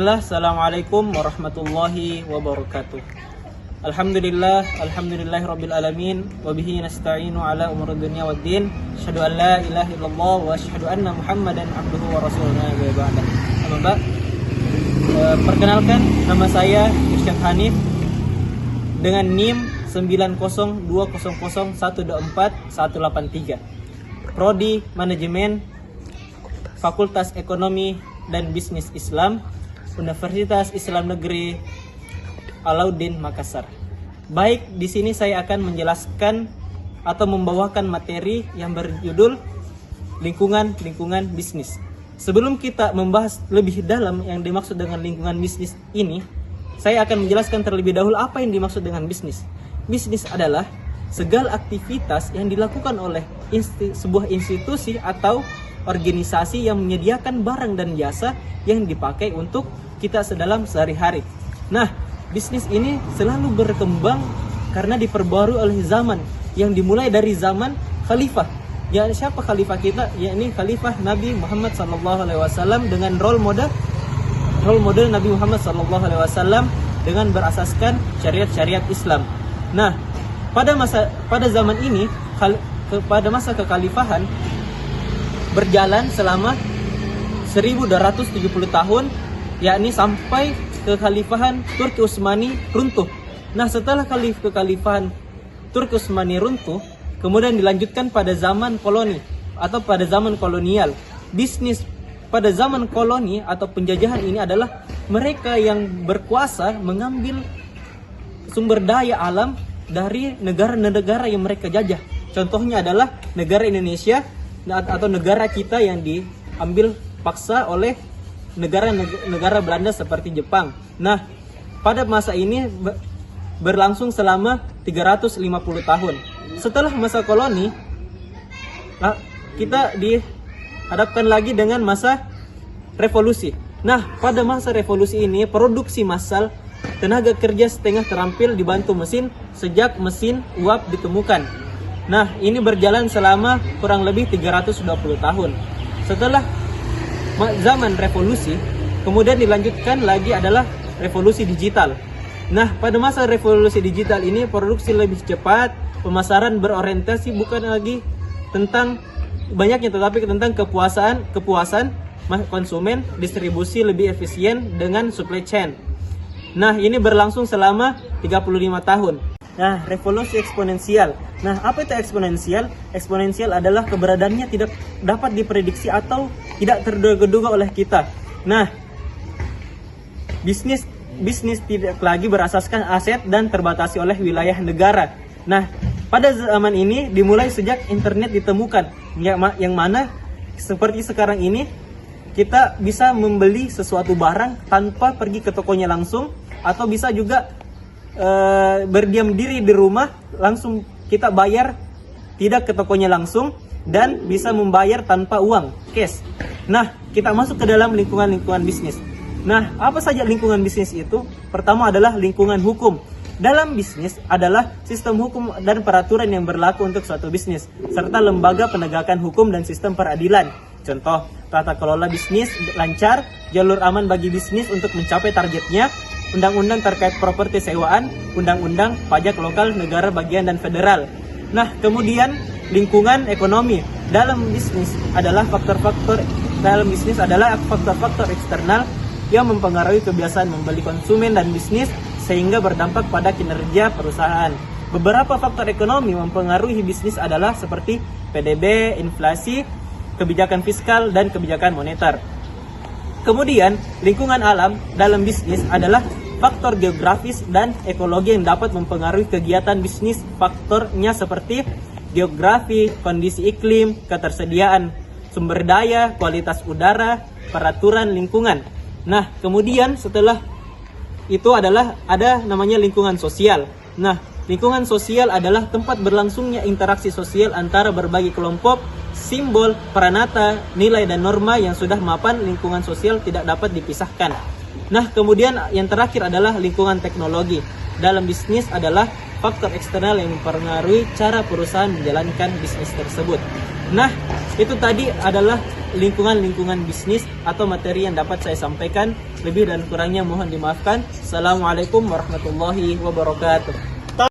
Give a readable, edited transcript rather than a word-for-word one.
Bismillah, Assalamualaikum warahmatullahi wabarakatuh. Alhamdulillahirabbil alamin wa bihi nasta'inu ala umuri dunya waddin. Asyhadu an la ilaha illallah wa asyhadu anna Muhammadan abduhu wa rasuluhu wa ba'da. Perkenalkan, nama saya Irsyad Hanif dengan NIM 90200124183. Prodi Manajemen Fakultas Ekonomi dan Bisnis Islam, Universitas Islam Negeri Alauddin Makassar. Baik, di sini saya akan menjelaskan atau membawakan materi yang berjudul lingkungan bisnis. Sebelum kita membahas lebih dalam yang dimaksud dengan lingkungan bisnis ini, saya akan menjelaskan terlebih dahulu apa yang dimaksud dengan bisnis. Bisnis adalah segala aktivitas yang dilakukan oleh sebuah institusi atau organisasi yang menyediakan barang dan jasa yang dipakai untuk kita sedalam sehari-hari. Nah, bisnis ini selalu berkembang karena diperbarui oleh zaman, yang dimulai dari zaman khalifah. Ya, siapa khalifah kita? Yakni khalifah Nabi Muhammad SAW dengan role model Nabi Muhammad SAW dengan berasaskan syariat Islam. Nah, pada zaman ini, pada masa kekhalifahan berjalan selama 1270 tahun, yakni sampai kekhalifahan Turki Utsmani runtuh. Nah, setelah kekhalifahan Turki Utsmani runtuh, kemudian dilanjutkan pada zaman koloni atau pada zaman kolonial. Bisnis pada zaman koloni atau penjajahan ini adalah mereka yang berkuasa mengambil sumber daya alam dari negara-negara yang mereka jajah. Contohnya adalah negara Indonesia atau negara kita yang diambil paksa oleh negara Belanda seperti Jepang. Nah, pada masa ini berlangsung selama 350 tahun. Setelah masa koloni, kita dihadapkan lagi dengan masa revolusi. Nah, pada masa revolusi ini produksi massal tenaga kerja setengah terampil dibantu mesin sejak mesin uap ditemukan. Nah, ini berjalan selama kurang lebih 320 tahun. Setelah zaman revolusi, kemudian dilanjutkan lagi adalah revolusi digital. Nah, pada masa revolusi digital ini produksi lebih cepat, pemasaran berorientasi bukan lagi tentang banyaknya, tetapi tentang kepuasan konsumen, distribusi lebih efisien dengan supply chain. Nah, ini berlangsung selama 35 tahun. Nah, revolusi eksponensial. Nah, apa itu eksponensial? Eksponensial adalah keberadaannya tidak dapat diprediksi atau tidak terduga-duga oleh kita. Nah, bisnis tidak lagi berasaskan aset dan terbatasi oleh wilayah negara. Nah, pada zaman ini dimulai sejak internet ditemukan, yang mana seperti sekarang ini kita bisa membeli sesuatu barang tanpa pergi ke tokonya langsung, atau bisa juga berdiam diri di rumah, langsung kita bayar tidak ke tokonya langsung, dan bisa membayar tanpa uang cash. Nah, kita masuk ke dalam lingkungan bisnis. Nah, apa saja lingkungan bisnis itu? Pertama adalah lingkungan hukum. Dalam bisnis adalah sistem hukum dan peraturan yang berlaku untuk suatu bisnis, serta lembaga penegakan hukum dan sistem peradilan. Contoh, tata kelola bisnis lancar, jalur aman bagi bisnis untuk mencapai targetnya, undang-undang terkait properti sewaan, undang-undang pajak lokal, negara bagian dan federal. Nah, kemudian lingkungan ekonomi. Dalam bisnis adalah faktor-faktor eksternal yang mempengaruhi kebiasaan membeli konsumen dan bisnis sehingga berdampak pada kinerja perusahaan. Beberapa faktor ekonomi mempengaruhi bisnis adalah seperti PDB, inflasi, kebijakan fiskal, dan kebijakan moneter. Kemudian, lingkungan alam dalam bisnis adalah faktor geografis dan ekologi yang dapat mempengaruhi kegiatan bisnis. Faktornya seperti geografi, kondisi iklim, ketersediaan sumber daya, kualitas udara, peraturan lingkungan. Nah, kemudian setelah itu ada namanya lingkungan sosial. Nah, lingkungan sosial adalah tempat berlangsungnya interaksi sosial antara berbagai kelompok, simbol, peranata, nilai dan norma yang sudah mapan. Lingkungan sosial tidak dapat dipisahkan. Nah, kemudian yang terakhir adalah lingkungan teknologi. Dalam bisnis adalah faktor eksternal yang mempengaruhi cara perusahaan menjalankan bisnis tersebut. Nah, itu tadi adalah lingkungan bisnis atau materi yang dapat saya sampaikan. Lebih dan kurangnya mohon dimaafkan. Assalamualaikum warahmatullahi wabarakatuh.